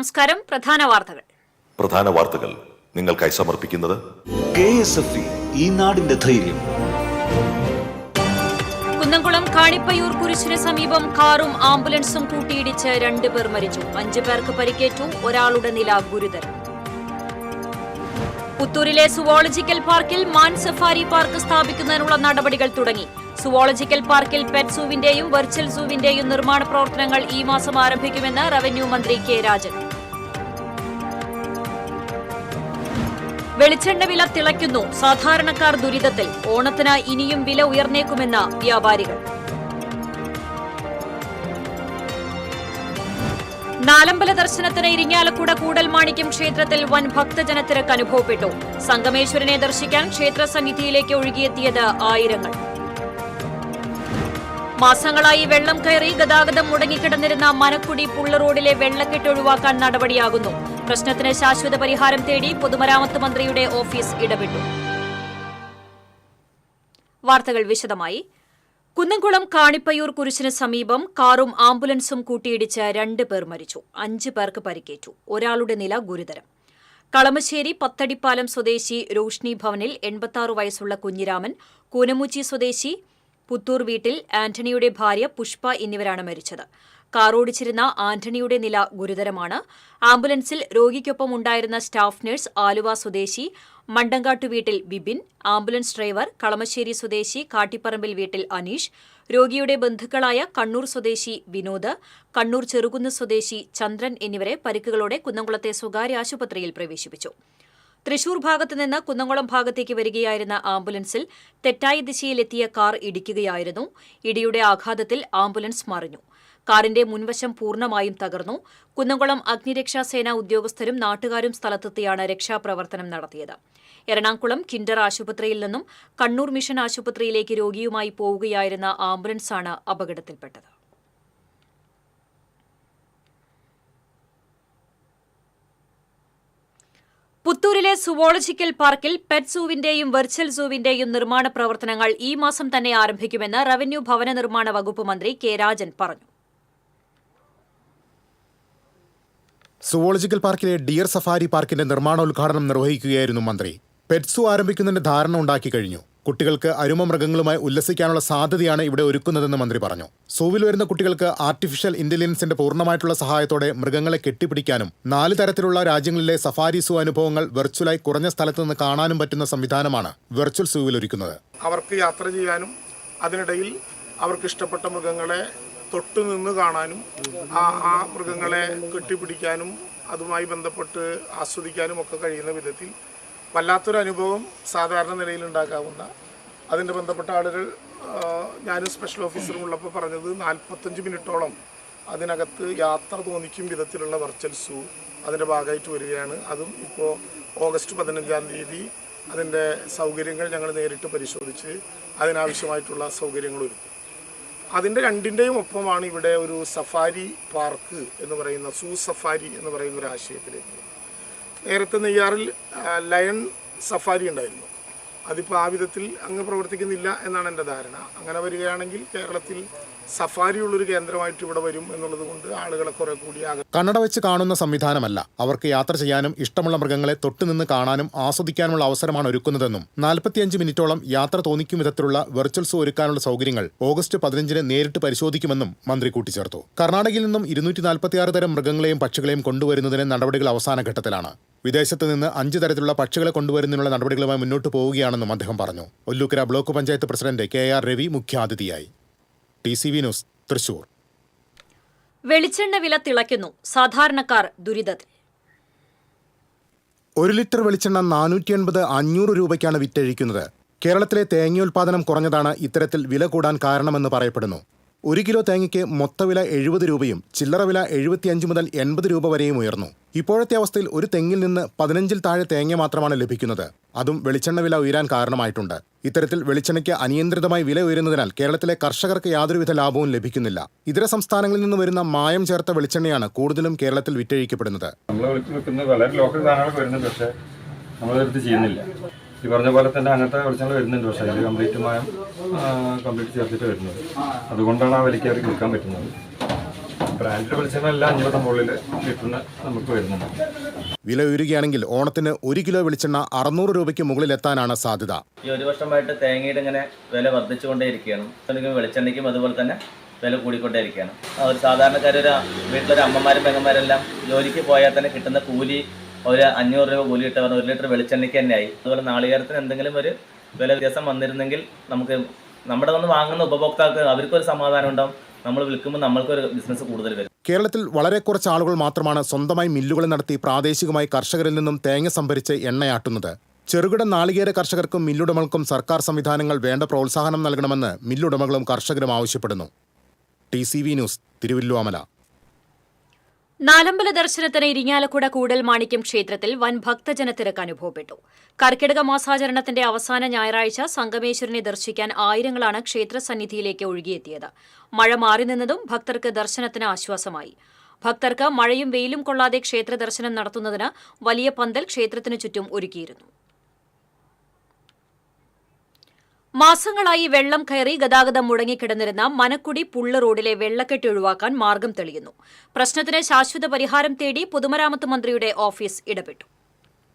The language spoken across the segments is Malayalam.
നമസ്കാരം. പ്രധാന വാർത്തകൾ നിങ്ങൾക്കായി സമർപ്പിക്കുന്നത് KSFE, ഈ നാടിന്റെ ധൈര്യം. കുന്നംകുളം കാണിപ്പയ്യൂർ കുരിശിന് സമീപം കാറും ആംബുലൻസും കൂട്ടിയിടിച്ച് 2 പേർ മരിച്ചു. 5 പേർക്ക് പരിക്കേറ്റു. ഒരാളുടെ നില ഗുരുതരം. പുത്തൂരിലെ സുവോളജിക്കൽ പാർക്കിൽ മാൻ സഫാരി പാർക്ക് സ്ഥാപിക്കുന്നതിനുള്ള നടപടികൾ തുടങ്ങി. സുവോളജിക്കൽ പാർക്കിൽ പെറ്റ് സൂവിന്റെയും വെർച്വൽ സൂവിന്റെയും നിർമ്മാണ പ്രവർത്തനങ്ങൾ ഈ മാസം ആരംഭിക്കുമെന്ന് റവന്യൂ മന്ത്രി കെ രാജൻ. വെളിച്ചെണ്ണ വില തിളയ്ക്കുന്നു. സാധാരണക്കാർ ദുരിതത്തിൽ. ഓണത്തിന് ഇനിയും വില ഉയർന്നേക്കുമെന്ന് വ്യാപാരികൾ. നാലമ്പല ദർശനത്തിന് ഇരിങ്ങാലക്കുട കൂടൽമാണിക്യം ക്ഷേത്രത്തിൽ വൻ ഭക്തജനത്തിരക്ക് അനുഭവപ്പെട്ടു. സംഗമേശ്വരനെ ദർശിക്കാൻ ക്ഷേത്ര സന്നിധിയിലേക്ക് ഒഴുകിയെത്തിയത് ആയിരങ്ങൾ. മാസങ്ങളായി വെള്ളം കയറി ഗതാഗതം മുടങ്ങിക്കിടന്നിരുന്ന മനക്കുടി പുള്ള റോഡിലെ വെള്ളക്കെട്ട് ഒഴിവാക്കാൻ നടപടിയാകുന്നു. പ്രശ്നത്തിന് ശാശ്വത പരിഹാരം തേടി പൊതുമരാമത്ത് മന്ത്രിയുടെ ഓഫീസ് ഇടപെട്ടു. വാർത്തകൾ വിശദമായി. കുന്നംകുളം കാണിപ്പയ്യൂർ കുരിശിന് സമീപം കാറും ആംബുലൻസും കൂട്ടിയിടിച്ച് 2 പേർ മരിച്ചു. 5 പേർക്ക് പരിക്കേറ്റു. ഒരാളുടെ നില ഗുരുതരം. കളമശ്ശേരി പത്തടിപ്പാലം സ്വദേശി രോഷ്നി ഭവനിൽ 86 വയസ്സുള്ള കുഞ്ഞിരാമൻ, കൂനമുച്ചി സ്വദേശി പുത്തൂർ വീട്ടിൽ ആന്റണിയുടെ ഭാര്യ പുഷ്പ എന്നിവരാണ് മരിച്ചത്. കാറോടിച്ചിരുന്ന ആന്റണിയുടെ നില ഗുരുതരമാണ്. ആംബുലൻസിൽ രോഗിക്കൊപ്പം ഉണ്ടായിരുന്ന സ്റ്റാഫ് നഴ്സ് ആലുവ സ്വദേശി മണ്ടങ്കാട്ടു വീട്ടിൽ ബിബിൻ, ആംബുലൻസ് ഡ്രൈവർ കളമശ്ശേരി സ്വദേശി കാട്ടിപ്പറമ്പിൽ വീട്ടിൽ അനീഷ്, രോഗിയുടെ ബന്ധുക്കളായ കണ്ണൂർ സ്വദേശി വിനോദ്, കണ്ണൂർ ചെറുകുന്ന് സ്വദേശി ചന്ദ്രൻ എന്നിവരെ പരിക്കുകളോടെ കുന്നംകുളത്തെ സ്വകാര്യ ആശുപത്രിയിൽ പ്രവേശിപ്പിച്ചു. തൃശൂർ ഭാഗത്തുനിന്ന് കുന്നംകുളം ഭാഗത്തേക്ക് വരികയായിരുന്ന ആംബുലൻസിൽ തെറ്റായ ദിശയിലെത്തിയ കാർ ഇടിക്കുകയായിരുന്നു. ഇടിയുടെ ആഘാതത്തിൽ ആംബുലൻസ് മറിഞ്ഞു. കാറിന്റെ മുൻവശം പൂർണ്ണമായും തകർന്നു. കുന്നംകുളം അഗ്നിരക്ഷാസേന ഉദ്യോഗസ്ഥരും നാട്ടുകാരും സ്ഥലത്തെത്തിയാണ് രക്ഷാപ്രവർത്തനം നടത്തിയത്. എറണാകുളം കിൻഡർ ആശുപത്രിയിൽ നിന്നും കണ്ണൂർ മിഷൻ ആശുപത്രിയിലേക്ക് രോഗിയുമായി പോവുകയായിരുന്ന ആംബുലൻസാണ് അപകടത്തിൽപ്പെട്ടത്. പുത്തൂരിലെ സുവോളജിക്കൽ പാർക്കിൽ പെറ്റ് സൂവിന്റെയും വെർച്വൽ സൂവിന്റെയും നിർമ്മാണ പ്രവർത്തനങ്ങൾ ഈ മാസം തന്നെ ആരംഭിക്കുമെന്ന് റവന്യൂ ഭവന നിർമ്മാണ വകുപ്പ് മന്ത്രി കെ രാജൻ പറഞ്ഞു. സുവോളജിക്കൽ പാർക്കിലെ ഡിയർ സഫാരി പാർക്കിന്റെ നിർമ്മാണോദ്ഘാടനം നിർവഹിക്കുകയായിരുന്നു മന്ത്രി. പെറ്റ് സൂ ആരംഭിക്കുന്നതിന്റെ ധാരണ ഉണ്ടാക്കി കഴിഞ്ഞു. കുട്ടികൾക്ക് അരുമ മൃഗങ്ങളുമായി ഉല്ലസിക്കാനുള്ള സാധ്യതയാണ് ഇവിടെ ഒരുക്കുന്നതെന്ന് മന്ത്രി പറഞ്ഞു. സൂവിൽ വരുന്ന കുട്ടികൾക്ക് ആർട്ടിഫിഷ്യൽ ഇന്റലിജൻസിന്റെ പൂർണ്ണമായിട്ടുള്ള സഹായത്തോടെ മൃഗങ്ങളെ കെട്ടിപ്പിടിക്കാനും 4 തരത്തിലുള്ള രാജ്യങ്ങളിലെ സഫാരി സൂ അനുഭവങ്ങൾ വെർച്വലായി കുറഞ്ഞ സ്ഥലത്ത് നിന്ന് കാണാനും പറ്റുന്ന സംവിധാനമാണ് വെർച്വൽ സൂവിൽ ഒരുക്കുന്നത്. അവർക്ക് യാത്ര ചെയ്യാനും അതിനിടയിൽ അവർക്ക് ഇഷ്ടപ്പെട്ട മൃഗങ്ങളെ തൊട്ടുനിന്ന് കാണാനും ആ മൃഗങ്ങളെ കെട്ടിപ്പിടിക്കാനും അതുമായി ബന്ധപ്പെട്ട് ആസ്വദിക്കാനും ഒക്കെ കഴിയുന്ന വിധത്തിൽ വല്ലാത്തൊരു അനുഭവം സാധാരണ നിലയിൽ ഉണ്ടാക്കാവുന്ന, അതിൻ്റെ ബന്ധപ്പെട്ട ആളുകൾ ഞാനും സ്പെഷ്യൽ ഓഫീസറും ഉള്ളപ്പോൾ പറഞ്ഞത് 45 മിനിറ്റോളം അതിനകത്ത് യാത്ര തോന്നിക്കും വിധത്തിലുള്ള വെർച്വൽ സൂ അതിൻ്റെ ഭാഗമായിട്ട് വരികയാണ്. അതും ഇപ്പോൾ ഓഗസ്റ്റ് 15-ാം തീയതി അതിൻ്റെ സൗകര്യങ്ങൾ ഞങ്ങൾ നേരിട്ട് പരിശോധിച്ച് അതിനാവശ്യമായിട്ടുള്ള സൗകര്യങ്ങൾ ഒരുക്കി. അതിൻ്റെ രണ്ടിൻ്റെയും ഒപ്പമാണ് ഇവിടെ ഒരു സഫാരി പാർക്ക് എന്ന് പറയുന്ന സൂ സഫാരി എന്ന് പറയുന്ന ഒരു ആശയത്തിലേക്ക്. നേരത്തെ നെയ്യാറിൽ ലയൺ സഫാരി ഉണ്ടായിരുന്നു. അതിപ്പോൾ ആ വിധത്തിൽ അങ്ങ് പ്രവർത്തിക്കുന്നില്ല എന്നാണ് എൻ്റെ ധാരണ. അങ്ങനെ വരികയാണെങ്കിൽ കേരളത്തിൽ സഫാരിയുള്ളൊരു കേന്ദ്രമായിട്ട് ഇവിടെ വരും എന്നുള്ളത് കൊണ്ട് ആളുകളെ കുറെ കൂടി കണ്ണട വെച്ച് കാണുന്ന സംവിധാനമല്ല, അവർക്ക് യാത്ര ചെയ്യാനും ഇഷ്ടമുള്ള മൃഗങ്ങളെ തൊട്ടുനിന്ന് കാണാനും ആസ്വദിക്കാനുള്ള അവസരമാണ് ഒരുക്കുന്നതെന്നും 45 മിനിറ്റോളം യാത്ര തോന്നിക്കും വിധത്തിലുള്ള വെർച്വൽ സൂ ഒരുക്കാനുള്ള സൗകര്യങ്ങൾ ഓഗസ്റ്റ് 15-ന് നേരിട്ട് പരിശോധിക്കുമെന്നും മന്ത്രി കൂട്ടിച്ചേർത്തു. കർണാടകയിൽ നിന്നും 246 തരം മൃഗങ്ങളെയും പക്ഷികളെയും കൊണ്ടുവരുന്നതിന് നടപടികൾ അവസാന ഘട്ടത്തിലാണ്. വിദേശത്ത് നിന്ന് 5 തരത്തിലുള്ള പക്ഷികളെ കൊണ്ടുവരുന്നതിനുള്ള നടപടികളുമായി മുന്നോട്ട് പോവുകയാണെന്നും അദ്ദേഹം പറഞ്ഞു. Ollukkara block panchayat president KR Ravi മുഖ്യാതിഥിയായി. TCV news, Thrissur. വെളിച്ചെണ്ണ വില തിളയ്ക്കുന്നു. സാധാരണക്കാർ ദുരിതത്തിൽ. 1 ലിറ്റർ വെളിച്ചെണ്ണ 480-500 രൂപയ്ക്കാണ് വിറ്റഴിക്കുന്നത്. കേരളത്തിലെ തേങ്ങയോൽപാദനം കുറഞ്ഞതാണ് ഇത്തരത്തിൽ വില കൂടാൻ കാരണമെന്ന് പറയപ്പെടുന്നു. 1 കിലോ തേങ്ങയ്ക്ക് മൊത്തവില 70 രൂപയും ചില്ലറ വില 75 മുതൽ 80 രൂപ വരെയും ഉയർന്നു. ഇപ്പോഴത്തെ അവസ്ഥയിൽ ഒരു തെങ്ങിൽ നിന്ന് 15-ൽ താഴെ തേങ്ങ മാത്രമാണ് ലഭിക്കുന്നത്. അതും വെളിച്ചെണ്ണ വില ഉയരാൻ കാരണമായിട്ടുണ്ട്. ഇത്തരത്തിൽ വെളിച്ചെണ്ണയ്ക്ക് അനിയന്ത്രിതമായി വില ഉയരുന്നതിനാൽ കേരളത്തിലെ കർഷകർക്ക് യാതൊരുവിധ ലാഭവും ലഭിക്കുന്നില്ല. ഇതര സംസ്ഥാനങ്ങളിൽ നിന്ന് വരുന്ന മായം ചേർത്ത വെളിച്ചെണ്ണയാണ് കൂടുതലും കേരളത്തിൽ വിറ്റഴിക്കപ്പെടുന്നത്. വളരെ ലോക്കൽ സാധനങ്ങൾ വരുന്നുണ്ട്, പക്ഷേ നമ്മളെടുത്ത് ചെയ്യുന്നില്ല. ഈ പറഞ്ഞ പോലെ തന്നെ അങ്ങനത്തെ വെളിച്ചെണ്ണ വരുന്നുണ്ട്, പക്ഷേ അതിൽ കംപ്ലീറ്റ് ചേർത്തിട്ട് വരുന്നത്. അതുകൊണ്ടാണ് ആ വിലയ്ക്ക് അവർക്ക് വിൽക്കാൻ പറ്റുന്നത്. ബ്രാൻഡഡ് വെളിച്ചെണ്ണ എല്ലാം 5 മുകളിൽ ലിറ്ററിന് നമുക്ക് വരുന്നുണ്ട്. വില ഉയരുകയാണെങ്കിൽ ഓണത്തിന് 1 കിലോ വെളിച്ചെണ്ണ 600 രൂപയ്ക്ക് മുകളിലെത്താനാണ് സാധ്യത. ഈ ഒരു വർഷമായിട്ട് തേങ്ങയുടെ ഇങ്ങനെ വില വർദ്ധിച്ചുകൊണ്ടേയിരിക്കുകയാണ്. വെളിച്ചെണ്ണയ്ക്കും അതുപോലെ തന്നെ വില കൂടിക്കൊണ്ടേയിരിക്കുകയാണ്. ഒരു സാധാരണക്കാരൊരു വീട്ടിലൊരു അമ്മമാരും പെങ്ങന്മാരെല്ലാം ജോലിക്ക് പോയാൽ തന്നെ കിട്ടുന്ന കൂലി ഒരു 500 രൂപ കൂലി കിട്ടുന്ന 1 ലിറ്റർ വെളിച്ചെണ്ണയ്ക്ക് തന്നെയായി. അതുപോലെ നാളികേരത്തിന് എന്തെങ്കിലും ഒരു വില വ്യത്യാസം വന്നിരുന്നെങ്കിൽ നമുക്ക് നമ്മുടെ വന്ന് വാങ്ങുന്ന ഉപഭോക്താക്കൾക്ക് അവർക്കൊരു സമാധാനം ഉണ്ടാവും. നമ്മൾ വിൽക്കുമ്പോൾ നമ്മൾക്കൊരു ബിസിനസ് കൂടുതൽ വരും. കേരളത്തിൽ വളരെ കുറച്ച് ആളുകൾ മാത്രമാണ് സ്വന്തമായി മില്ലുകൾ നടത്തി പ്രാദേശികമായി കർഷകരിൽ നിന്നും തേങ്ങ സംഭരിച്ച് എണ്ണയാട്ടുന്നത്. ചെറുകിട നാളികേര കർഷകർക്കും മില്ലുടമകൾക്കും സർക്കാർ സംവിധാനങ്ങൾ വേണ്ട പ്രോത്സാഹനം നൽകണമെന്ന് മില്ലുടമകളും കർഷകരും ആവശ്യപ്പെടുന്നു. TCV news, Thiruvilwamala. നാലമ്പല ദർശനത്തിന് ഇരിങ്ങാലക്കുട കൂടൽമാണിക്യം ക്ഷേത്രത്തിൽ വൻ ഭക്തജനത്തിരക്ക് അനുഭവപ്പെട്ടു. കർക്കിടക മാസാചരണത്തിന്റെ അവസാന ഞായറാഴ്ച സംഗമേശ്വരനെ ദർശിക്കാൻ ആയിരങ്ങളാണ് ക്ഷേത്രസന്നിധിയിലേക്ക് ഒഴുകിയെത്തിയത്. മഴ മാറി നിന്നതും ഭക്തർക്ക് ദർശനത്തിന് ആശ്വാസമായി. ഭക്തർക്ക് മഴയും വെയിലും കൊള്ളാതെ ക്ഷേത്ര ദർശനം നടത്തുന്നതിന് വലിയ പന്തൽ ക്ഷേത്രത്തിനു ചുറ്റും ഒരുക്കിയിരുന്നു. മാസങ്ങളായി വെള്ളം കയറി ഗതാഗതം മുടങ്ങിക്കിടന്നിരുന്ന മനക്കുടി പുള്ള് റോഡിലെ വെള്ളക്കെട്ട് ഒഴിവാക്കാൻ മാർഗം തെളിയുന്നു. പ്രശ്നത്തിന് ശാശ്വത പരിഹാരം തേടി പൊതുമരാമത്ത് മന്ത്രിയുടെ ഓഫീസ് ഇടപെട്ടു.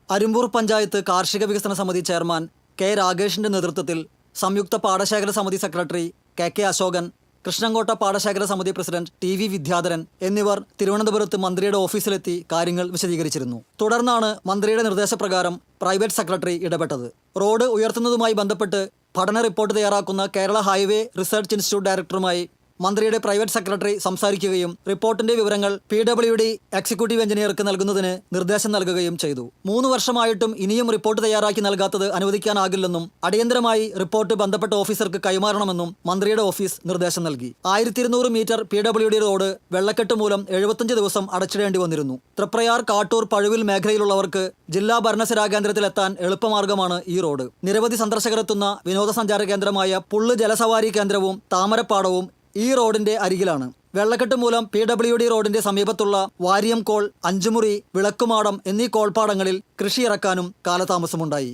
അരുമ്പൂർ പഞ്ചായത്ത് കാർഷിക വികസന സമിതി ചെയർമാൻ കെ രാഗേഷിന്റെ നേതൃത്വത്തിൽ സംയുക്ത പാടശേഖര സമിതി സെക്രട്ടറി KK അശോകൻ, കൃഷ്ണങ്കോട്ട പാടശേഖര സമിതി പ്രസിഡന്റ് TV വിദ്യാധരൻ എന്നിവർ തിരുവനന്തപുരത്ത് മന്ത്രിയുടെ ഓഫീസിലെത്തി കാര്യങ്ങൾ വിശദീകരിച്ചിരുന്നു. തുടർന്നാണ് മന്ത്രിയുടെ നിർദ്ദേശപ്രകാരം പ്രൈവറ്റ് സെക്രട്ടറി ഇടപെട്ടത്. റോഡ് ഉയർത്തുന്നതുമായി ബന്ധപ്പെട്ട് പഠന റിപ്പോർട്ട് തയ്യാറാക്കുന്ന കേരള ഹൈവേ റിസർച്ച് ഇൻസ്റ്റിറ്റ്യൂട്ട് ഡയറക്ടറുമായി മന്ത്രിയുടെ പ്രൈവറ്റ് സെക്രട്ടറി സംസാരിക്കുകയും റിപ്പോർട്ടിന്റെ വിവരങ്ങൾ PWD എക്സിക്യൂട്ടീവ് എഞ്ചിനീയർക്ക് നൽകുന്നതിന് നിർദ്ദേശം നൽകുകയും ചെയ്തു. 3 വർഷമായിട്ടും ഇനിയും റിപ്പോർട്ട് തയ്യാറാക്കി നൽകാത്തത് അനുവദിക്കാനാകില്ലെന്നും അടിയന്തരമായി റിപ്പോർട്ട് ബന്ധപ്പെട്ട ഓഫീസർക്ക് കൈമാറണമെന്നും മന്ത്രിയുടെ ഓഫീസ് നിർദ്ദേശം നൽകി. 1200 മീറ്റർ PWD റോഡ് വെള്ളക്കെട്ട് മൂലം 75 ദിവസം അടച്ചിടേണ്ടി വന്നിരുന്നു. തൃപ്രയാർ, കാട്ടൂർ, പഴുവിൽ മേഖലയിലുള്ളവർക്ക് ജില്ലാ ഭരണസിരാ കേന്ദ്രത്തിലെത്താൻ എളുപ്പമാർഗമാണ് ഈ റോഡ്. നിരവധി സന്ദർശകരെത്തുന്ന വിനോദസഞ്ചാര കേന്ദ്രമായ പുള്ള് ജലസവാരി കേന്ദ്രവും താമരപ്പാടവും ഈ റോഡിന്റെ അരികിലാണ്. വെള്ളക്കെട്ട് മൂലം PWD റോഡിന്റെ സമീപത്തുള്ള വാരിയംകോൾ, അഞ്ചുമുറി, വിളക്കുമാടം എന്നീ കോൾപ്പാടങ്ങളിൽ കൃഷി ഇറക്കാനും കാലതാമസമുണ്ടായി.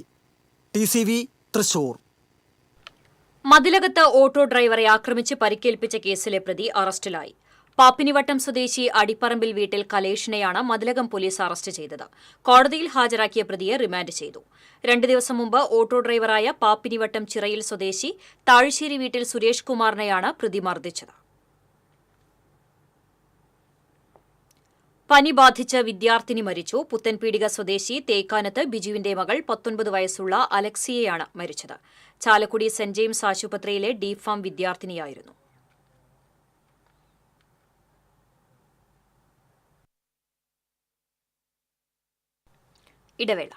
TCV തൃശൂർ. മതിലകത്ത് ഓട്ടോ ഡ്രൈവറെ ആക്രമിച്ച് പരിക്കേൽപ്പിച്ച കേസിലെ പ്രതി അറസ്റ്റിലായി. പാപ്പിനിവട്ടം സ്വദേശി അടിപ്പറമ്പിൽ വീട്ടിൽ കലേഷിനെയാണ് മതിലകം പോലീസ് അറസ്റ്റ് ചെയ്തത്. കോടതിയിൽ ഹാജരാക്കിയ പ്രതിയെ റിമാൻഡ് ചെയ്തു. 2 ദിവസം മുമ്പ് ഓട്ടോ ഡ്രൈവറായ പാപ്പിനിവട്ടം ചിറയിൽ സ്വദേശി താഴ്ശ്ശേരി വീട്ടിൽ സുരേഷ് കുമാറിനെയാണ് പ്രതി മർദ്ദിച്ചത്. പനി ബാധിച്ച് വിദ്യാർത്ഥിനി മരിച്ചു. പുത്തൻപീടിക സ്വദേശി തേക്കാനത്ത് ബിജുവിന്റെ മകൾ 19 വയസ്സുള്ള അലക്സിയയാണ് മരിച്ചത്. ചാലക്കുടി സെന്റ് ജെയിംസ് ആശുപത്രിയിലെ ഡീഫാം വിദ്യാർത്ഥിനിയായിരുന്നു. ഇടവേള.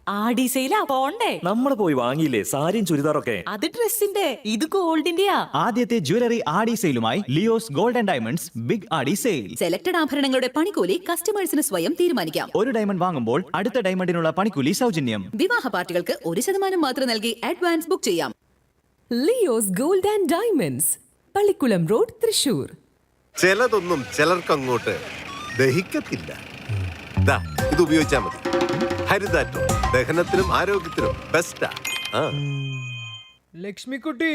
ആടി സെയിലാ പോണ്ടേ? നമ്മൾ പോയി വാങ്ങിയില്ലേ സാരിയും ചുരിദാറൊക്കെ? അത് ഡ്രസ്സിന്റെ, ഇത് ഗോൾഡിന്റെയാ. ആദ്യത്തെ ജ്വല്ലറി ആടി സെയിലുമായി Leo's gold and diamonds big Aadi sale. Selected ആഭരണങ്ങളുടെ പണിക്കൂലി കസ്റ്റമേഴ്സിന് സ്വയം തീരുമാനിക്കാം. 1 ഡയമണ്ട് വാങ്ങുമ്പോൾ അടുത്ത ഡയമണ്ടിനുള്ള പണിക്കൂലി സൗജന്യം. വിവാഹ പാർട്ടികൾക്ക് 1% മാത്രം നൽകി അഡ്വാൻസ് ബുക്ക് ചെയ്യാം. Leo's gold and diamonds, Pallikulam road, Thrissur. ചിലതൊന്നും ചിലർക്കങ്ങോട്ട് ദഹിക്കത്തില്ല. ഇത് ഉപയോഗിച്ചാൽ മതി. ഹരിതാറ്റോ ദഹനത്തിനും ആരോഗ്യത്തിനും ബെസ്റ്റാ. ലക്ഷ്മിക്കുട്ടി,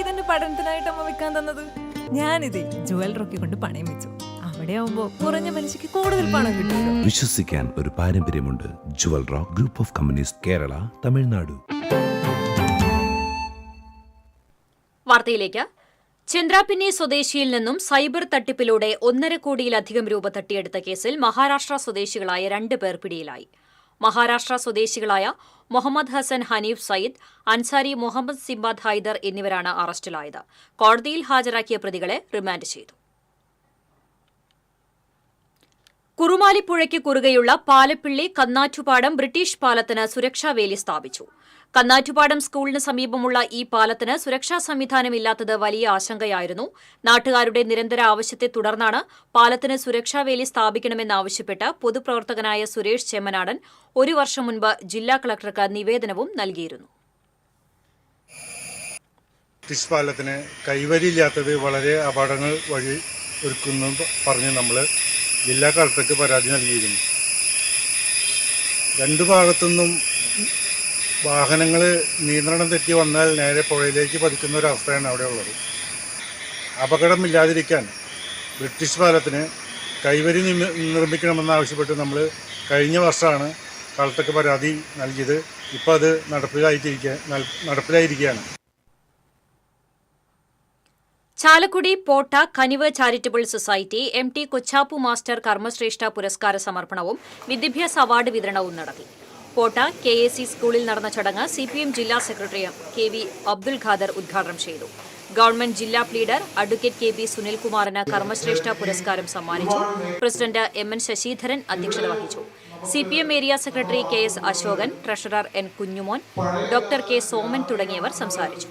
ഇതെന്റെ പഠനത്തിനായിട്ട് അമ്മ വെക്കാൻ തന്നത്. ഞാനിത് ജുവലറൊക്കെ കൊണ്ട് പണയം വെച്ചു. അവിടെ ആവുമ്പോ കുറഞ്ഞ പലിശയ്ക്ക് കൂടുതൽ പണം കിട്ടും. വിശ്വസിക്കാൻ ഒരു പാരമ്പര്യമുണ്ട്. Jewel rock group of companies, Kerala, Tamil Nadu. വാർത്തയിലേക്ക്. ചന്ദ്രാപിന്നി സ്വദേശിയിൽ നിന്നും സൈബർ തട്ടിപ്പിലൂടെ 1.5 കോടിയിലധികം രൂപ തട്ടിയെടുത്ത കേസിൽ മഹാരാഷ്ട്ര സ്വദേശികളായ 2 പേർ പിടിയിലായി. മഹാരാഷ്ട്ര സ്വദേശികളായ മുഹമ്മദ് ഹസൻ ഹനീഫ് സയ്യിദ്, അൻസാരി മുഹമ്മദ് സിംബാദ് ഹൈദർ എന്നിവരാണ് അറസ്റ്റിലായത്. കോടതിയിൽ ഹാജരാക്കിയ പ്രതികളെ റിമാൻഡ് ചെയ്തു. കുറുമാലിപ്പുഴയ്ക്ക് കുറുകെയുള്ള പാലപ്പിള്ളി കന്നാറ്റുപാടം ബ്രിട്ടീഷ് പാലത്തിന് സുരക്ഷാവേലി സ്ഥാപിച്ചു. കന്നാറ്റുപാടം സ്കൂളിന് സമീപമുള്ള ഈ പാലത്തിന് സുരക്ഷാ സംവിധാനമില്ലാത്തത് വലിയ ആശങ്കയായിരുന്നു. നാട്ടുകാരുടെ നിരന്തര ആവശ്യത്തെ തുടർന്നാണ് പാലത്തിന് സുരക്ഷാവേലി സ്ഥാപിക്കണമെന്നാവശ്യപ്പെട്ട് പൊതുപ്രവർത്തകനായ സുരേഷ് ചെമ്മനാടൻ 1 വർഷം മുൻപ് ജില്ലാ കളക്ടർക്ക് നിവേദനവും നൽകിയിരുന്നു. ബ്രിട്ടീഷ് പാലത്തിന് കൈവരിയില്ലാത്തത് വളരെ അപകടങ്ങൾ വഴി ഒരുക്കുന്നു പറഞ്ഞ് നമ്മൾ ജില്ലാ കളക്ടർക്ക് പരാതി നൽകിയിരുന്നു. രണ്ട് ഭാഗത്തുനിന്നും വാഹനങ്ങൾ നിയന്ത്രണം തെറ്റി വന്നാൽ നേരെ പുഴയിലേക്ക് പതിക്കുന്ന ഒരു അവസ്ഥയാണ് അവിടെ ഉള്ളത്. അപകടമില്ലാതിരിക്കാൻ ബ്രിട്ടീഷ് പാലത്തിന് കൈവരി നിർമ്മിക്കണമെന്നാവശ്യപ്പെട്ട് നമ്മൾ കഴിഞ്ഞ വർഷമാണ് കളക്ടർക്ക് പരാതി നൽകിയത്. ഇപ്പോൾ അത് നടപ്പിലായിരിക്കുകയാണ്. Chalakudy Potta Kanivu charitable society MT Kochappu master Karmashreshta പുരസ്കാര സമർപ്പണവും വിദ്യാഭ്യാസ അവാർഡ് വിതരണവും നടത്തി. പോട്ട KAC സ്കൂളിൽ നടന്ന ചടങ്ങ് CPM ജില്ലാ സെക്രട്ടറി KV അബ്ദുൽ ഖാദർ ഉദ്ഘാടനം ചെയ്തു. ഗവൺമെന്റ് ജില്ലാ പ്ലീഡർ അഡ്വക്കേറ്റ് KB സുനിൽകുമാറിന് കർമ്മശ്രേഷ്ഠ പുരസ്കാരം സമ്മാനിച്ചു. പ്രസിഡന്റ് MN ശശിധരൻ അധ്യക്ഷത വഹിച്ചു. CPM area secretary KS Ashokan, treasurer N Kunjumon, doctor K Soman തുടങ്ങിയവർ സംസാരിച്ചു.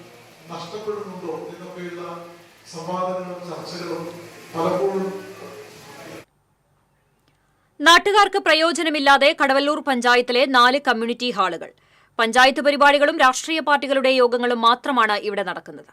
നാട്ടുകാർക്ക് പ്രയോജനമില്ലാതെ കടവല്ലൂർ പഞ്ചായത്തിലെ 4 കമ്മ്യൂണിറ്റി ഹാളുകൾ. പഞ്ചായത്ത് പരിപാടികളും രാഷ്ട്രീയ പാർട്ടികളുടെ യോഗങ്ങളും മാത്രമാണ് ഇവിടെ നടക്കുന്നത്.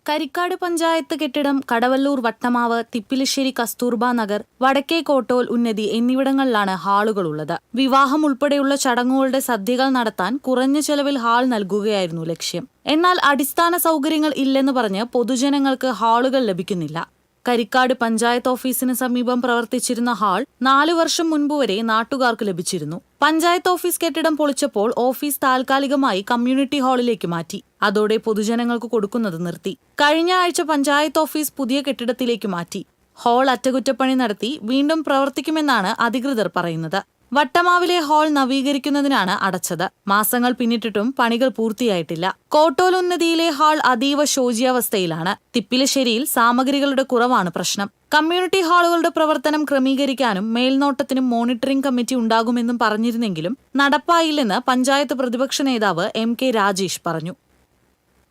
കരിക്കാട് പഞ്ചായത്ത് കെട്ടിടം, കടവല്ലൂർ വട്ടമാവ്, തിപ്പിലിശ്ശേരി കസ്തൂർബ നഗർ, വടക്കേ കോട്ടോൽ ഉന്നതി എന്നിവിടങ്ങളിലാണ് ഹാളുകളുള്ളത്. വിവാഹം ഉൾപ്പെടെയുള്ള ചടങ്ങുകളുടെ സദ്യകൾ നടത്താൻ കുറഞ്ഞ ചെലവിൽ ഹാൾ നൽകുകയായിരുന്നു ലക്ഷ്യം. എന്നാൽ അടിസ്ഥാന സൗകര്യങ്ങൾ ഇല്ലെന്ന് പറഞ്ഞ് പൊതുജനങ്ങൾക്ക് ഹാളുകൾ ലഭിക്കുന്നില്ല. കരിക്കാട് പഞ്ചായത്ത് ഓഫീസിന് സമീപം പ്രവർത്തിച്ചിരുന്ന ഹാൾ 4 വർഷം മുൻപ് വരെ നാട്ടുകാർക്ക് ലഭിച്ചിരുന്നു. പഞ്ചായത്ത് ഓഫീസ് കെട്ടിടം പൊളിച്ചപ്പോൾ ഓഫീസ് താൽക്കാലികമായി കമ്മ്യൂണിറ്റി ഹാളിലേക്ക് മാറ്റി. അതോടെ പൊതുജനങ്ങൾക്ക് കൊടുക്കുന്നത് നിർത്തി. കഴിഞ്ഞ ആഴ്ച പഞ്ചായത്ത് ഓഫീസ് പുതിയ കെട്ടിടത്തിലേക്ക് മാറ്റി. ഹാൾ അറ്റകുറ്റപ്പണി നടത്തി വീണ്ടും പ്രവർത്തിക്കുമെന്നാണ് അധികൃതർ പറയുന്നത്. വട്ടമാവിലെ ഹാൾ നവീകരിക്കുന്നതിനാണ് അടച്ചത്. മാസങ്ങൾ പിന്നിട്ടിട്ടും പണികൾ പൂർത്തിയായിട്ടില്ല. കോട്ടോൽ ഉന്നതിയിലെ ഹാൾ അതീവ ശോച്യാവസ്ഥയിലാണ്. തിപ്പിലശ്ശേരിയിൽ സാമഗ്രികളുടെ കുറവാണ് പ്രശ്നം. കമ്മ്യൂണിറ്റി ഹാളുകളുടെ പ്രവർത്തനം ക്രമീകരിക്കാനും മേൽനോട്ടത്തിനും മോണിറ്ററിംഗ് കമ്മിറ്റി ഉണ്ടാകുമെന്നും പറഞ്ഞിരുന്നെങ്കിലും നടപ്പായില്ലെന്ന് പഞ്ചായത്ത് പ്രതിപക്ഷ നേതാവ് MK രാജേഷ് പറഞ്ഞു.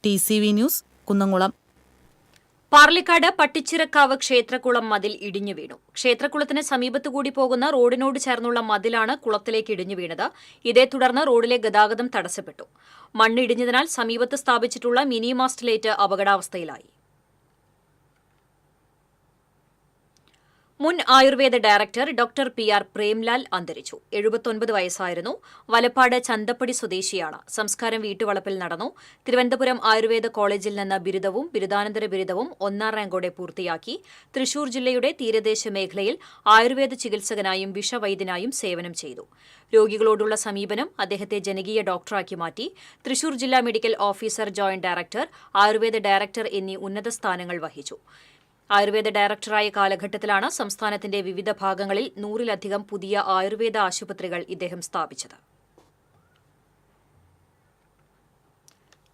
TCV news, Kunnamkulam. പാർലിക്കാട് പട്ടിച്ചിറക്കാവ് ക്ഷേത്രക്കുളം മതിൽ ഇടിഞ്ഞു വീണു. ക്ഷേത്രക്കുളത്തിന് സമീപത്തുകൂടി പോകുന്ന റോഡിനോട് ചേർന്നുള്ള മതിലാണ് കുളത്തിലേക്ക് ഇടിഞ്ഞു വീണത്. ഇതേ തുടർന്ന് റോഡിലെ ഗതാഗതം തടസ്സപ്പെട്ടു. മണ്ണിടിഞ്ഞതിനാൽ സമീപത്ത് സ്ഥാപിച്ചിട്ടുള്ള മിനി മാസ്റ്റലേറ്റ് അപകടാവസ്ഥയിലായി. മുൻ Ayurveda director doctor PR Premlal അന്തരിച്ചു. 79 വയസ്സായിരുന്നു. വലപ്പാട് ചന്തപ്പടി സ്വദേശിയാണ്. സംസ്കാരം വീട്ടുവളപ്പിൽ നടന്നു. തിരുവനന്തപുരം ആയുർവേദ കോളേജിൽ നിന്ന് ബിരുദവും ബിരുദാനന്തര ബിരുദവും 1ാം റാങ്കോടെ പൂർത്തിയാക്കി. തൃശൂർ ജില്ലയുടെ തീരദേശ മേഖലയിൽ ആയുർവേദ ചികിത്സകനായും വിഷവൈദ്യനായും സേവനം ചെയ്തു. രോഗികളോടുള്ള സമീപനം അദ്ദേഹത്തെ ജനകീയ ഡോക്ടറാക്കി മാറ്റി. തൃശൂർ ജില്ലാ medical officer, joint director, Ayurveda director എന്നീ ഉന്നത സ്ഥാനങ്ങൾ വഹിച്ചു. ആയുർവേദ ഡയറക്ടറായ കാലഘട്ടത്തിലാണ് സംസ്ഥാനത്തിന്റെ വിവിധ ഭാഗങ്ങളിൽ 100-ലധികം പുതിയ ആയുർവേദ ആശുപത്രികൾ ഇദ്ദേഹം സ്ഥാപിച്ചത്.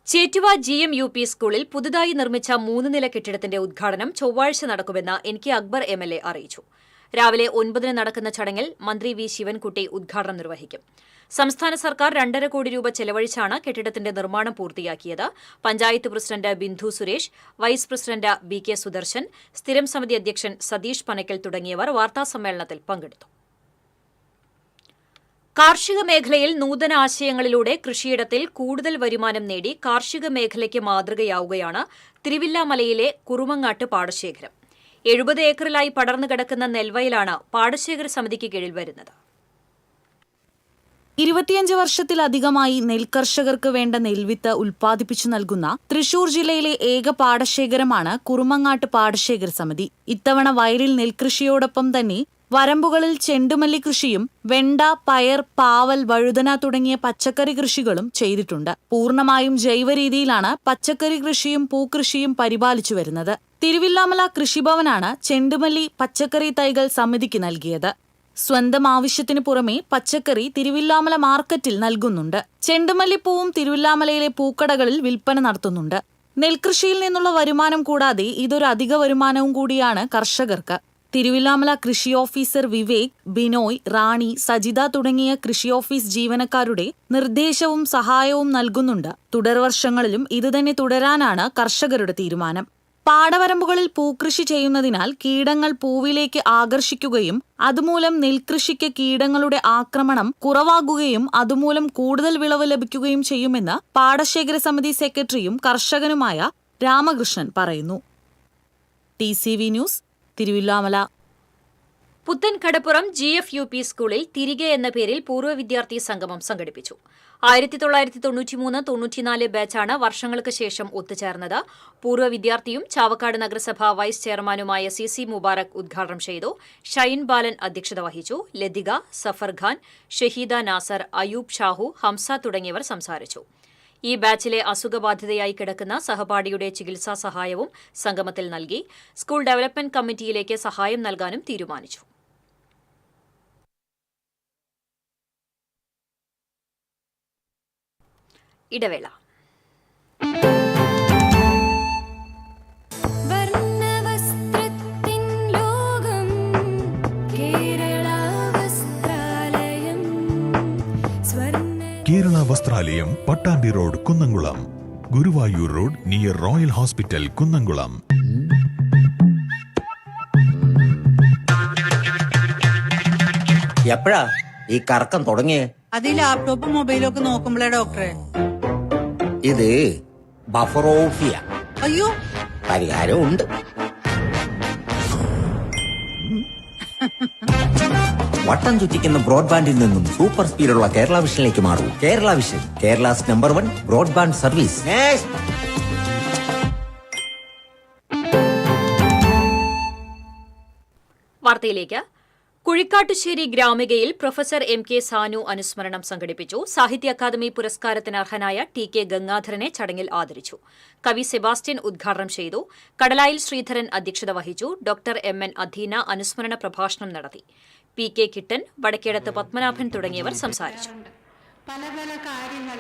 ചേറ്റുവ GMUP സ്കൂളിൽ പുതുതായി നിർമ്മിച്ച 3 നില കെട്ടിടത്തിന്റെ ഉദ്ഘാടനം ചൊവ്വാഴ്ച നടക്കുമെന്ന് NK അക്ബർ MLA അറിയിച്ചു. രാവിലെ 9-ന് നടക്കുന്ന ചടങ്ങിൽ മന്ത്രി V ശിവൻകുട്ടി ഉദ്ഘാടനം നിർവഹിക്കും. സംസ്ഥാന സർക്കാർ 2.5 കോടി രൂപ ചെലവഴിച്ചാണ് കെട്ടിടത്തിന്റെ നിർമ്മാണം പൂർത്തിയാക്കിയത്. Panchayat president Bindu Suresh, vice president BK Sudarshan, സ്ഥിരം സമിതി അധ്യക്ഷൻ സതീഷ് പനക്കൽ തുടങ്ങിയവർ വാർത്താസമ്മേളനത്തിൽ പങ്കെടുത്തു. കാർഷിക മേഖലയിൽ നൂതന ആശയങ്ങളിലൂടെ കൃഷിയിടത്തിൽ കൂടുതൽ വരുമാനം നേടി കാർഷിക മേഖലയ്ക്ക് മാതൃകയാവുകയാണ് തിരുവില്ലാമലയിലെ കുറുമങ്ങാട്ട് പാടശേഖരം. 70 ഏക്കറിലായി പടർന്നു കിടക്കുന്ന നെൽവയലാണ് പാടശേഖര സമിതിക്ക് കീഴിൽ വരുന്നത്. 25 വർഷത്തിലധികമായി നെൽകർഷകർക്ക് വേണ്ട നെൽവിത്ത് ഉൽപ്പാദിപ്പിച്ചു നൽകുന്ന തൃശൂർ ജില്ലയിലെ ഏക പാടശേഖരമാണ് കുറുമങ്ങാട്ട് പാടശേഖര സമിതി. ഇത്തവണ വയലിൽ നെൽകൃഷിയോടൊപ്പം തന്നെ വരമ്പുകളിൽ ചെണ്ടുമല്ലി കൃഷിയും വെണ്ട, പയർ, പാവൽ, വഴുതന തുടങ്ങിയ പച്ചക്കറി കൃഷികളും ചെയ്തിട്ടുണ്ട്. പൂർണ്ണമായും ജൈവ രീതിയിലാണ് പച്ചക്കറി കൃഷിയും പൂക്കൃഷിയും പരിപാലിച്ചു വരുന്നത്. തിരുവില്ലാമല കൃഷിഭവനാണ് ചെണ്ടുമല്ലി പച്ചക്കറി തൈകൾ സമിതിക്ക് നൽകിയത്. സ്വന്തം ആവശ്യത്തിനു പുറമെ പച്ചക്കറി തിരുവില്ലാമല മാർക്കറ്റിൽ നൽകുന്നുണ്ട്. ചെണ്ടുമല്ലിപ്പൂവും തിരുവില്ലാമലയിലെ പൂക്കടകളിൽ വിൽപ്പന നടത്തുന്നുണ്ട്. നെൽകൃഷിയിൽ നിന്നുള്ള വരുമാനം കൂടാതെ ഇതൊരു അധിക വരുമാനവും കൂടിയാണ് കർഷകർക്ക്. തിരുവില്ലാമല കൃഷി ഓഫീസർ വിവേക്, ബിനോയ്, റാണി, സജിത തുടങ്ങിയ കൃഷി ഓഫീസ് ജീവനക്കാരുടെ നിർദ്ദേശവും സഹായവും നൽകുന്നുണ്ട്. തുടർവർഷങ്ങളിലും ഇതുതന്നെ തുടരാനാണ് കർഷകരുടെ തീരുമാനം. പാടവരമ്പുകളിൽ പൂക്കൃഷി ചെയ്യുന്നതിനാൽ കീടങ്ങൾ പൂവിലേക്ക് ആകർഷിക്കുകയും അതുമൂലം നെൽകൃഷിക്ക് കീടങ്ങളുടെ ആക്രമണം കുറവാകുകയും അതുമൂലം കൂടുതൽ വിളവ് ലഭിക്കുകയും ചെയ്യുമെന്ന് പാടശേഖര സമിതി സെക്രട്ടറിയും കർഷകനുമായ രാമകൃഷ്ണൻ പറയുന്നു. TCV news, Thiruvilwamala. പുത്തൻ കടപ്പുറം GFUP സ്കൂളിൽ തിരികെ എന്ന പേരിൽ പൂർവ്വ വിദ്യാർത്ഥി സംഗമം സംഘടിപ്പിച്ചു. 1993-94 ബാച്ചാണ് വർഷങ്ങൾക്ക് ശേഷം ഒത്തുചേർന്നത്. പൂർവ്വ വിദ്യാർത്ഥിയും ചാവക്കാട് നഗരസഭ വൈസ് ചെയർമാനുമായ CC മുബാറക് ഉദ്ഘാടനം ചെയ്തു. ഷൈൻ ബാലൻ അധ്യക്ഷത വഹിച്ചു. ലതിക, സഫർ ഖാൻ, ഷഹീദ നാസർ, അയൂബ് ഷാഹു, ഹംസ തുടങ്ങിയവർ സംസാരിച്ചു. ഈ ബാച്ചിലെ അസുഖബാധിതയായി കിടക്കുന്ന സഹപാഠിയുടെ ചികിത്സാ സഹായവും സംഗമത്തിൽ നൽകി. സ്കൂൾ ഡെവലപ്മെന്റ് കമ്മിറ്റിയിലേക്ക് സഹായം നൽകാനും തീരുമാനിച്ചു. ഇടവേള. Kerala Vasthralayam, Pattambi road, Kunnamkulam. Guruvayur road near royal hospital, Kunnamkulam. എപ്പോഴാ ഈ കറക്കം തുടങ്ങിയേ? അത് ലാപ്ടോപ്പും മൊബൈലും ഒക്കെ നോക്കുമ്പോഴേ ഡോക്ടറെ. ഇത് ബഫറോഫിയ. അയ്യോ, പരിഹാരം ഉണ്ട്. വട്ടം ചുറ്റിക്കുന്ന ബ്രോഡ്ബാൻഡിൽ നിന്നും സൂപ്പർ സ്പീഡുള്ള കേരള വിഷനിലേക്ക് മാറൂ. Kerala vision, Kerala's number 1 broadband service. വാർത്തയിലേക്ക്. കുഴിക്കാട്ടുശ്ശേരി ഗ്രാമികയിൽ പ്രൊഫസർ MK സാനു അനുസ്മരണം സംഘടിപ്പിച്ചു. സാഹിത്യ അക്കാദമി പുരസ്കാരത്തിന് അർഹനായ TK ഗംഗാധരനെ ചടങ്ങിൽ ആദരിച്ചു. കവി സെബാസ്റ്റ്യൻ ഉദ്ഘാടനം ചെയ്തു. കടലായിൽ ശ്രീധരൻ അധ്യക്ഷത വഹിച്ചു. ഡോക്ടർ MN അധീന അനുസ്മരണ പ്രഭാഷണം നടത്തി. PK കിട്ടൻ, വടക്കേടത്ത് പത്മനാഭൻ തുടങ്ങിയവർ സംസാരിച്ചു. പല പല കാര്യങ്ങൾ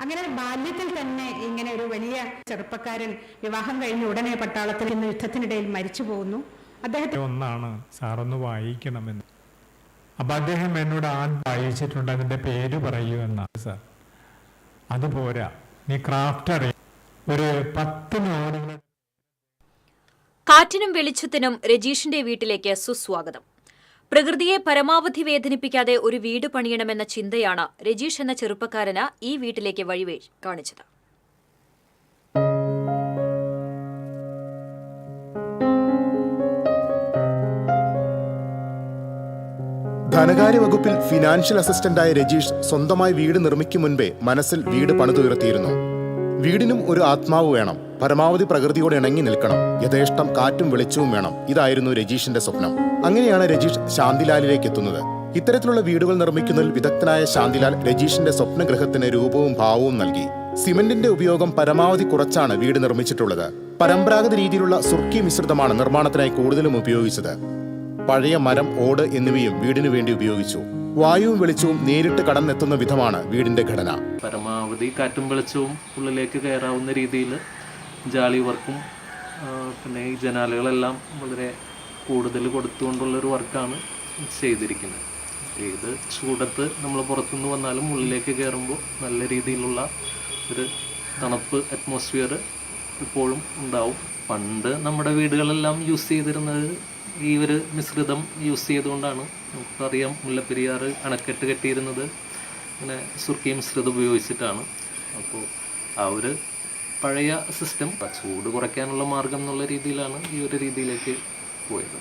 അങ്ങനെ ബാല്യത്തിൽ തന്നെ ഇങ്ങനെ ഒരു വലിയ ചെറുപ്പക്കാരൻ വിവാഹം കഴിഞ്ഞ ഉടനെ പട്ടാളത്തിൽ നിന്ന് യുദ്ധത്തിനിടയിൽ മരിച്ചു പോകുന്നു. അദ്ദേഹത്തെ ഒന്നാണ് സാറൊന്ന് വായിക്കണമെന്ന്. അപ്പൊ അദ്ദേഹം എന്നോട് ആദ്യം വായിച്ചിട്ടുണ്ട്, അതിന്റെ പേര് പറയൂ എന്നാണ്. സാർ അതുപോരാ, നീ ക്രാഫ്റ്റ് അറിയാം, ഒരു 10 നോവലുകൾ. കാറ്റിനും വെളിച്ചത്തിനും രജീഷിന്റെ വീട്ടിലേക്ക് സുസ്വാഗതം. പ്രകൃതിയെ പരമാവധി വേദനിപ്പിക്കാതെ ഒരു വീട് പണിയണമെന്ന ചിന്തയാണ് രജീഷ് എന്ന ചെറുപ്പക്കാരന് ഈ വീട്ടിലേക്ക് വഴി കാണിച്ചത്. ധനകാര്യ വകുപ്പിൽ ഫിനാൻഷ്യൽ അസിസ്റ്റന്റായ രജീഷ് സ്വന്തമായി വീട് നിർമ്മിക്കും മുൻപേ മനസ്സിൽ വീട് പണിതുയർത്തിയിരുന്നു. വീടിനും ഒരു ആത്മാവ് വേണം, പരമാവധി പ്രകൃതിയോട് ഇണങ്ങി നിൽക്കണം, യഥേഷ്ടം കാറ്റും വെളിച്ചവും വേണം. ഇതായിരുന്നു രജീഷിന്റെ സ്വപ്നം. അങ്ങനെയാണ് രജീഷ് ശാന്തിലാലിലേക്ക് എത്തുന്നത്. ഇത്തരത്തിലുള്ള വീടുകൾ നിർമ്മിക്കുന്നതിൽ വിദഗ്ധനായ ശാന്തിലാൽ രജീഷിന്റെ സ്വപ്നഗൃഹത്തിന് രൂപവും ഭാവവും നൽകി. സിമന്റിന്റെ ഉപയോഗം പരമാവധി കുറച്ചാണ് വീട് നിർമ്മിച്ചിട്ടുള്ളത്. പരമ്പരാഗത രീതിയിലുള്ള സുർക്കി മിശ്രിതമാണ് നിർമ്മാണത്തിനായി കൂടുതലും ഉപയോഗിച്ചത്. പഴയ മരം, ഓട് എന്നിവയും വീടിനു വേണ്ടി ഉപയോഗിച്ചു. വായുവും വെളിച്ചവും നേരിട്ട് കടന്നെത്തുന്ന വിധമാണ് വീടിന്റെ ഘടന. പരമാവധി കാറ്റും വെളിച്ചവും ഉള്ളിലേക്ക് കയറാവുന്ന രീതിയിൽ ജാലി വർക്കും പിന്നെ ഈ ജനാലകളെല്ലാം വളരെ കൂടുതൽ കൊടുത്തുകൊണ്ടുള്ളൊരു വർക്കാണ് ചെയ്തിരിക്കുന്നത്. ഏത് ചൂടത്ത് നമ്മൾ പുറത്തുനിന്ന് വന്നാലും ഉള്ളിലേക്ക് കയറുമ്പോൾ നല്ല രീതിയിലുള്ള ഒരു തണുപ്പ് അറ്റ്മോസ്ഫിയർ ഇപ്പോഴും ഉണ്ടാവും. പണ്ട് നമ്മുടെ വീടുകളെല്ലാം യൂസ് ചെയ്തിരുന്നത് ഈ ഒരു മിശ്രിതം യൂസ് ചെയ്തുകൊണ്ടാണ്. നമുക്കറിയാം, മുല്ലപ്പെരിയാർ അണക്കെട്ട് കെട്ടിയിരുന്നത് ഇങ്ങനെ സുർക്കി മിശ്രിതം ഉപയോഗിച്ചിട്ടാണ്. അപ്പോൾ ആ ഒരു പഴയ സിസ്റ്റം ചൂട് കുറയ്ക്കാനുള്ള മാർഗം എന്നുള്ള രീതിയിലാണ് ഈ ഒരു രീതിയിലേക്ക് പോയത്.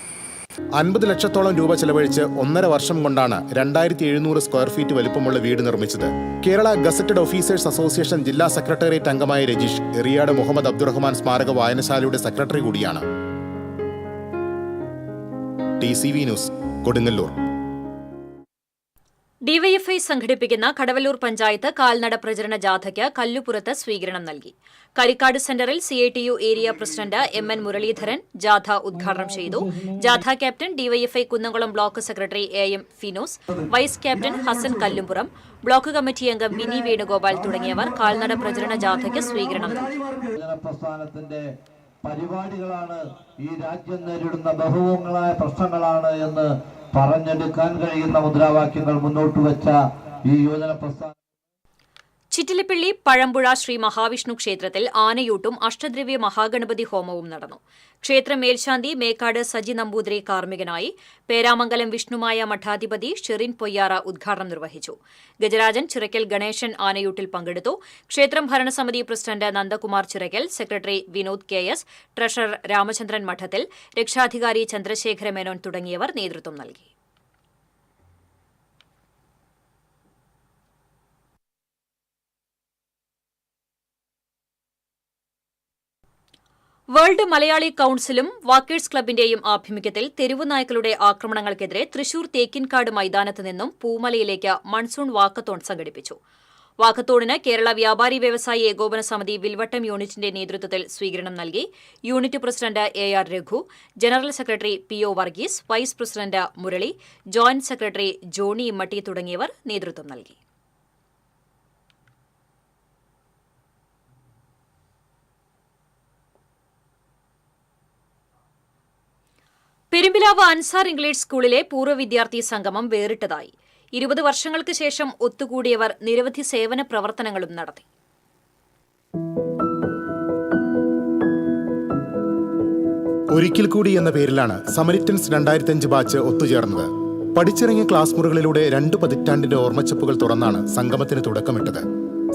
50 ലക്ഷത്തോളം രൂപ ചെലവഴിച്ച് 1.5 വർഷം കൊണ്ടാണ് 2700 സ്ക്വയർ ഫീറ്റ് വലിപ്പമുള്ള വീട് നിർമ്മിച്ചത്. കേരള ഗസറ്റഡ് ഓഫീസേഴ്സ് അസോസിയേഷൻ ജില്ലാ സെക്രട്ടേറിയറ്റ് അംഗമായ രജീഷ് എറിയാട് മുഹമ്മദ് അബ്ദുറഹ്മാൻ സ്മാരക വായനശാലയുടെ സെക്രട്ടറി കൂടിയാണ്. TCV news, Kodungallur. ഡിവൈഎഫ്ഐ സംഘടിപ്പിക്കുന്ന കടവല്ലൂർ പഞ്ചായത്ത് കാൽനട പ്രചരണ ജാഥയ്ക്ക് കല്ലുപുറത്ത് സ്വീകരണം നൽകി. കരിക്കാട് സെന്ററിൽ CITU area president MN Muraleedharan ജാഥ ഉദ്ഘാടനം ചെയ്തു. ജാഥ captain DYFI Kunnamkulam block secretary AM Finoz, vice captain Hassan Kallumpuram, block committee അംഗം മിനി വേണുഗോപാൽ തുടങ്ങിയവർ കാൽനട പ്രചരണ ജാഥയ്ക്ക് സ്വീകരണം നൽകി. പരിപാടികളാണ് ഈ രാജ്യം നേരിടുന്ന ബഹുമുഖങ്ങളായ പ്രശ്നങ്ങളാണ് എന്ന് പറഞ്ഞെടുക്കാൻ കഴിയുന്ന മുദ്രാവാക്യങ്ങൾ മുന്നോട്ട് വെച്ച ഈ യുവജന പ്രസ്ഥാനം. ചിറ്റിലപ്പള്ളി പഴമ്പുഴ ശ്രീ മഹാവിഷ്ണു ക്ഷേത്രത്തിൽ ആനയൂട്ടും അഷ്ടദ്രവ്യ മഹാഗണപതി ഹോമവും നടന്നു. ക്ഷേത്ര മേൽശാന്തി മേക്കാട് സജി നമ്പൂതിരി കാർമ്മികനായി. പേരാമംഗലം വിഷ്ണുമായ മഠാധിപതി ഷെറിൻ പൊയ്യാറ ഉദ്ഘാടനം നിർവഹിച്ചു. ഗജരാജൻ ചിറക്കൽ ഗണേശൻ ആനയൂട്ടിൽ പങ്കെടുത്തു. ക്ഷേത്രം ഭരണസമിതി president Nandakumar Chirakkal, secretary Vinod KS, treasurer Ramachandran മഠത്തിൽ, രക്ഷാധികാരി ചന്ദ്രശേഖര മേനോൻ തുടങ്ങിയവർ നേതൃത്വം നൽകി. വേൾഡ് മലയാളി കൌൺസിലും വാക്കേഴ്സ് ക്ലബിന്റെയും ആഭിമുഖ്യത്തിൽ തെരുവുനായ്ക്കളുടെ ആക്രമണങ്ങൾക്കെതിരെ തൃശൂർ തേക്കിൻകാട് മൈതാനത്ത് നിന്നും പൂമലയിലേക്ക് മൺസൂൺ വാക്കത്തോൺ സംഘടിപ്പിച്ചു. വാക്കത്തോണിന് കേരള വ്യാപാരി വ്യവസായി ഏകോപന സമിതി വിൽവട്ടം യൂണിറ്റിന്റെ നേതൃത്വത്തിൽ സ്വീകരണം നൽകി. Unit president AR Raghu, general secretary PO Varghese, vice president Murali, joint secretary Johny Immatty തുടങ്ങിയവർ നേതൃത്വം നൽകി. പെരുമ്പിലാവ് അൻസാർ ഇംഗ്ലീഷ് സ്കൂളിലെ പൂർവ്വ വിദ്യാർത്ഥി സംഗമം വേറിട്ടതായി. 20 വർഷങ്ങൾക്ക് ശേഷം ഒത്തുകൂടിയവർ നിരവധി സേവന പ്രവർത്തനങ്ങളും നടത്തി. ഒരിക്കൽ കൂടി എന്ന പേരിലാണ് സമരിറ്റൻസ് 2005 ബാച്ച് ഒത്തുചേർന്നത്. പഠിച്ചിറങ്ങിയ ക്ലാസ് മുറികളിലൂടെ 2 പതിറ്റാണ്ടിന്റെ ഓർമ്മച്ചപ്പുകൾ തുറന്നാണ് സംഗമത്തിന് തുടക്കമിട്ടത്.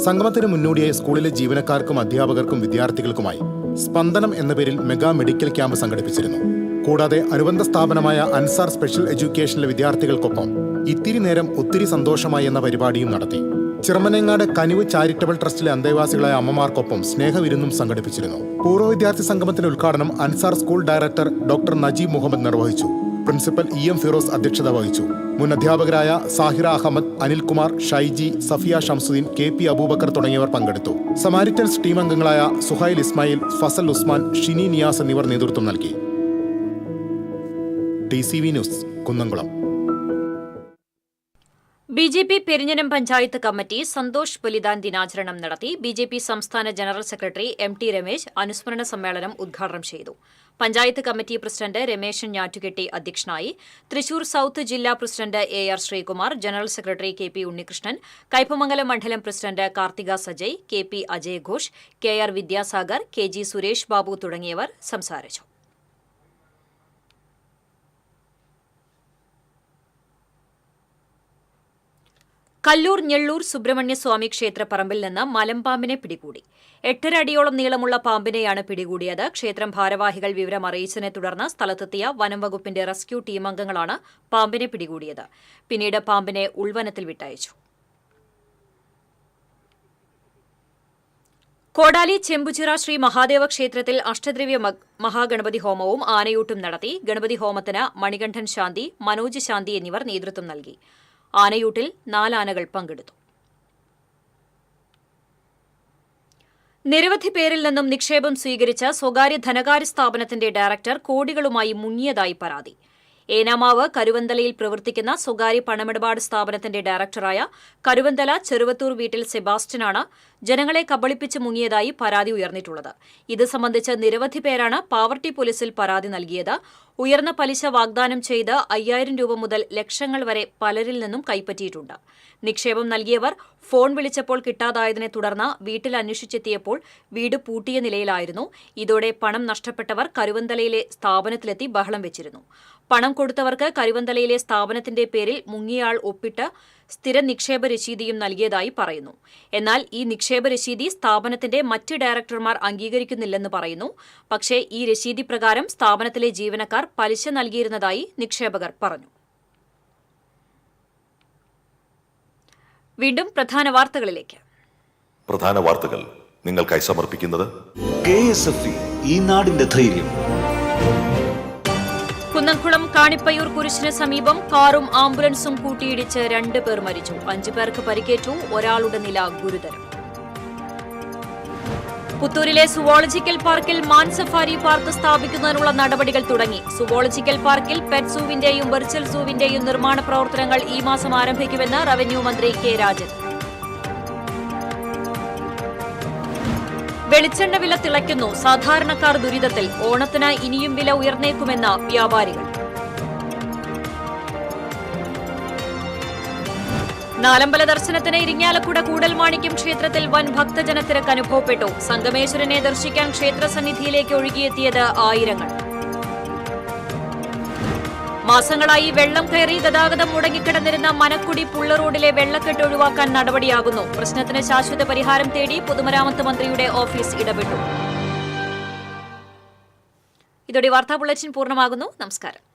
സംഗമത്തിന് മുന്നോടിയായി സ്കൂളിലെ ജീവനക്കാർക്കും അധ്യാപകർക്കും വിദ്യാർത്ഥികൾക്കുമായി സ്പന്ദനം എന്ന പേരിൽ മെഗാ മെഡിക്കൽ ക്യാമ്പ് സംഘടിപ്പിച്ചിരുന്നു. കൂടാതെ അനുബന്ധ സ്ഥാപനമായ അൻസാർ സ്പെഷ്യൽ എഡ്യൂക്കേഷനിലെ വിദ്യാർത്ഥികൾക്കൊപ്പം ഇത്തിരി നേരം ഒത്തിരി സന്തോഷമായി എന്ന പരിപാടിയും നടത്തി. ചിറമനേങ്ങാട് കനിവ് ചാരിറ്റബിൾ ട്രസ്റ്റിലെ അന്തേവാസികളായ അമ്മമാർക്കൊപ്പം സ്നേഹവിരുന്നും സംഘടിപ്പിച്ചിരുന്നു. പൂർവ്വ വിദ്യാർത്ഥി സംഗമത്തിന്റെ ഉദ്ഘാടനം Ansar school director doctor Najeeb Muhammad നിർവഹിച്ചു. പ്രിൻസിപ്പൽ EM ഫിറോസ് അധ്യക്ഷത വഹിച്ചു. മുൻ അധ്യാപകരായ സാഹിറ അഹമ്മദ്, അനിൽകുമാർ, ഷൈജി, സഫിയ ഷംസുദ്ദീൻ, KP അബൂബക്കർ തുടങ്ങിയവർ പങ്കെടുത്തു. സമാരിറ്റൻസ് ടീം അംഗങ്ങളായ സുഹൈൽ ഇസ്മായിൽ, ഫസൽ ഉസ്മാൻ, ഷിനി നിയാസ് എന്നിവർ നേതൃത്വം നൽകി. TCV news, Kunnamkulam. BJP Perinjanam panchayat committee Santhosh ബലിദാൻ ദിനാചരണം നടത്തി. BJP സംസ്ഥാന ജനറൽ സെക്രട്ടറി MT രമേശ് അനുസ്മരണ സമ്മേളനം ഉദ്ഘാടനം ചെയ്തു. പഞ്ചായത്ത് കമ്മിറ്റി പ്രസിഡന്റ് രമേശൻ ഞാറ്റുകെട്ടി അധ്യക്ഷനായി. തൃശൂർ സൌത്ത് ജില്ലാ president AR Sreekumar, general secretary KP Unnikrishnan, Kaipamangalam മണ്ഡലം president Karthika Sajay, KP Ajay Ghosh, KR Vidyasagar, KG Suresh Babu തുടങ്ങിയവർ സംസാരിച്ചു. കല്ലൂർ ഞെള്ളൂർ സുബ്രഹ്മണ്യസ്വാമി ക്ഷേത്രപ്പറമ്പിൽ നിന്ന് മലമ്പാമ്പിനെ പിടികൂടി. 8.5 അടിയോളം നീളമുള്ള പാമ്പിനെയാണ് പിടികൂടിയത്. ക്ഷേത്രം ഭാരവാഹികൾ വിവരം അറിയിച്ചതിനെ തുടർന്ന് സ്ഥലത്തെത്തിയ വനം വകുപ്പിന്റെ റെസ്ക്യൂ ടീം അംഗങ്ങളാണ് പാമ്പിനെ പിടികൂടിയത്. പിന്നീട് പാമ്പിനെ ഉൾവനത്തിൽ വിട്ടയച്ചു. കോടാലി ചെമ്പുച്ചിറ ശ്രീ മഹാദേവ ക്ഷേത്രത്തിൽ അഷ്ടദ്രവ്യ മഹാഗണപതി ഹോമവും ആനയൂട്ടും നടത്തി. ഗണപതി ഹോമത്തിന് മണികണ്ഠൻ ശാന്തി, മനോജ് ശാന്തി എന്നിവർ നേതൃത്വം നൽകി. ആനയൂട്ടിൽ 4 ആനകൾ പങ്കെടുത്തു. നിരവധി പേരിൽ നിന്നും നിക്ഷേപം സ്വീകരിച്ച സ്വകാര്യ ധനകാര്യ സ്ഥാപനത്തിന്റെ ഡയറക്ടർ കോടികളുമായി മുങ്ങിയതായി പരാതി. ഏനാമാവ് കരുവന്തലയിൽ പ്രവർത്തിക്കുന്ന സ്വകാര്യ പണമിടപാട് സ്ഥാപനത്തിന്റെ ഡയറക്ടറായ കരുവന്തല ചെറുവത്തൂർ വീട്ടിൽ സെബാസ്റ്റ്യനാണ് ജനങ്ങളെ കബളിപ്പിച്ച് മുങ്ങിയതായി പരാതി ഉയർന്നിട്ടുള്ളത്. ഇത് സംബന്ധിച്ച് നിരവധി പേരാണ് പാവർട്ടി പോലീസിൽ പരാതി നൽകിയത്. ഉയർന്ന പലിശ വാഗ്ദാനം ചെയ്ത് 5000 രൂപ മുതൽ ലക്ഷങ്ങൾ വരെ പലരിൽ നിന്നും കൈപ്പറ്റിയിട്ടുണ്ട്. നിക്ഷേപം നൽകിയവർ ഫോൺ വിളിച്ചപ്പോൾ കിട്ടാതായതിനെ തുടർന്ന് വീട്ടിൽ അന്വേഷിച്ചെത്തിയപ്പോൾ വീട് പൂട്ടിയ നിലയിലായിരുന്നു. ഇതോടെ പണം നഷ്ടപ്പെട്ടവർ കരുവന്തലയിലെ സ്ഥാപനത്തിലെത്തി ബഹളം വെച്ചിരുന്നു. പണം കൊടുത്തവർക്ക് കരുവന്തലയിലെ സ്ഥാപനത്തിന്റെ പേരിൽ മുങ്ങിയയാൾ ഒപ്പിട്ട് സ്ഥിര നിക്ഷേപ രശീതിയും നൽകിയതായി പറയുന്നു. എന്നാൽ ഈ നിക്ഷേപ രശീതി സ്ഥാപനത്തിന്റെ മറ്റ് ഡയറക്ടർമാർ അംഗീകരിക്കുന്നില്ലെന്ന് പറയുന്നു. പക്ഷേ ഈ രശീതി പ്രകാരം സ്ഥാപനത്തിലെ ജീവനക്കാർ പലിശ നൽകിയിരുന്നതായി നിക്ഷേപകർ പറഞ്ഞു. വീണ്ടും പ്രധാന വാർത്തകളിലേക്ക്. പ്രധാന വാർത്തകൾ നിങ്ങൾക്കായി സമർപ്പിക്കുന്നത് KSFE, ഈ നാടിന്റെ ധൈര്യം. കുന്നംകുളം കാണിപ്പയ്യൂർ കുരിശിന് സമീപം കാറും ആംബുലൻസും കൂട്ടിയിടിച്ച് 2 പേർ മരിച്ചു. 5 പേർക്ക് പരിക്കേറ്റു. ഒരാളുടെ നില ഗുരുതരം. പുത്തൂരിലെ സുവോളജിക്കൽ പാർക്കിൽ മാൻ സഫാരി പാർക്ക് സ്ഥാപിക്കുന്നതിനുള്ള നടപടികൾ തുടങ്ങി. സുവോളജിക്കൽ പാർക്കിൽ പെറ്റ് സൂവിന്റെയും വെർച്വൽ സൂവിന്റെയും നിർമ്മാണ പ്രവർത്തനങ്ങൾ ഈ മാസം ആരംഭിക്കുമെന്ന് റവന്യൂ മന്ത്രി K രാജൻ. വെളിച്ചെണ്ണ വില തിളയ്ക്കുന്നു. സാധാരണക്കാർ ദുരിതത്തിൽ. ഓണത്തിന് ഇനിയും വില ഉയർന്നേക്കുമെന്ന് വ്യാപാരികൾ. നാലമ്പല ദർശനത്തിന് ഇരിങ്ങാലക്കുട കൂടൽമാണിക്യം ക്ഷേത്രത്തിൽ വൻ ഭക്തജനത്തിരക്ക് അനുഭവപ്പെട്ടു. സംഗമേശ്വരനെ ദർശിക്കാൻ ക്ഷേത്രസന്നിധിയിലേക്ക് ഒഴുകിയെത്തിയത് ആയിരങ്ങൾ. മാസങ്ങളായി വെള്ളം കയറി ഗതാഗതം മുടങ്ങിക്കിടന്നിരുന്ന മനക്കുടി പുള്ള റോഡിലെ വെള്ളക്കെട്ട് ഒഴിവാക്കാൻ നടപടിയാകുന്നു. പ്രശ്നത്തിന് ശാശ്വത പരിഹാരം തേടി പൊതുമരാമത്ത് മന്ത്രിയുടെ ഓഫീസ് ഇടപെട്ടു. ഇതോടെ വാർത്താ ബുള്ളറ്റിൻ പൂർണ്ണമാകുന്നു. നമസ്കാരം.